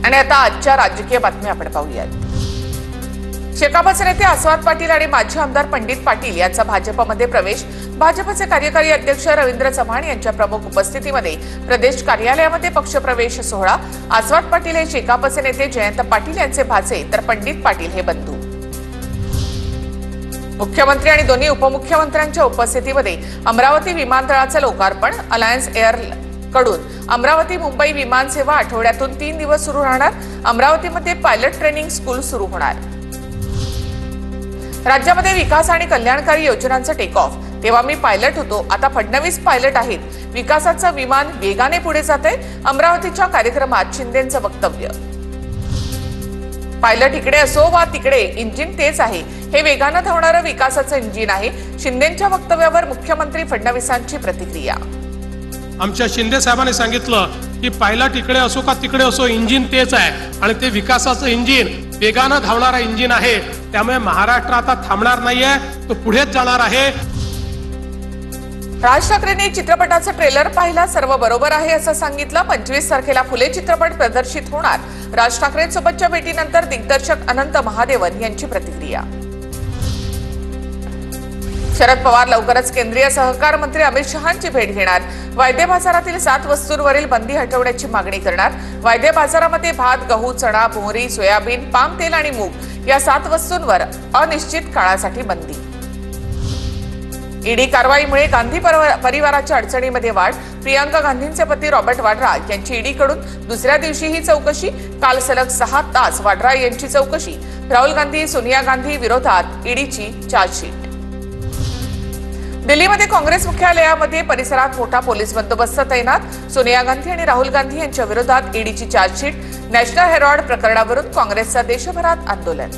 आणि आता आजच्या राजकीय बातम्या आपण पाहूयात। शेकापचे नेते आस्वाद पाटील आणि माजी आमदार पंडित पाटील यांचा भाजपमध्ये प्रवेश। भाजपचे कार्यकारी अध्यक्ष रवींद्र चव्हाण यांच्या प्रमुख उपस्थितीमध्ये प्रदेश कार्यालयामध्ये पक्षप्रवेश सोहळा। आस्वाद पाटील हे शेकापचे नेते जयंत पाटील यांचे भाचे तर पंडित पाटील हे बंधू। मुख्यमंत्री आणि दोन्ही उपमुख्यमंत्र्यांच्या उपस्थितीमध्ये अमरावती विमानतळाचे लोकार्पण। अलायन्स एअर कडून अमरावती मुंबई विमान सेवा आठवड्यातून 3 दिवस सुरू राहणार। अमरावतीमध्ये पायलट ट्रेनिंग स्कूल सुरू होणार। राज्यामध्ये विकास आणि कल्याणकारी योजनांचा टेक ऑफ। तेव्हा मी पायलट होतो, आता फडणवीस पायलट आहेत। विकासाचं विमान वेगाने पुढे जाते। अमरावतीच्या कार्यक्रमात शिंदेंचं वक्तव्य। पायलट इकडे असो वा तिकडे, इंजिन तेच आहे। हे वेगाने धावणारं विकासाचं इंजिन आहे। शिंदेंच्या वक्तव्यावर मुख्यमंत्री फडणवीसांची प्रतिक्रिया। आमच्या शिंदे साहेबांनी सांगितलं की पायलट इकडे असो का तिकडे असो, इंजिन तेच आहे आणि ते विकासाचं इंजिन, वेगाने धावणारा इंजिन आहे। त्यामुळे महाराष्ट्र आता थांबणार नाहीये, तो पुढेच जाणार आहे। राज ठाकरेंनी चित्रपटाचं ट्रेलर पाहिला, सर्व बरोबर आहे असं सांगितलं। 25 तारखेला फुले चित्रपट प्रदर्शित होणार। राज ठाकरेंसोबतच्या भेटीनंतर दिग्दर्शक अनंत महादेवन यांची प्रतिक्रिया। शरद पवार लवकरच केंद्रीय सहकार मंत्री अमित शहांची भेट घेणार। वायदे बाजारातील 7 वस्तूंवरील बंदी हटवण्याची मागणी करणार। वायदे बाजारामध्ये भात, गहू, चणा, मोहरी, सोयाबीन, पाम तेल आणि मूग या 7 वस्तूंवर अनिश्चित काळासाठी बंदी। ईडी कारवाईमुळे गांधी परिवाराच्या अडचणीमध्ये वाढ। प्रियांका गांधींचे पती रॉबर्ट वाड्रा यांची ईडीकडून दुसऱ्या दिवशीही चौकशी। काल सलग 6 तास वाड्रा यांची चौकशी। राहुल गांधी, सोनिया गांधी विरोधात ईडीची चार्जशीट। दिल्लीमध्ये काँग्रेस मुख्यालयामध्ये परिसरात मोठा पोलीस बंदोबस्त तैनात। सोनिया गांधी आणि राहुल गांधी यांच्या विरोधात ईडीची चार्जशीट। नॅशनल हेराल्ड प्रकरणावरून काँग्रेसचा देशभरात आंदोलन।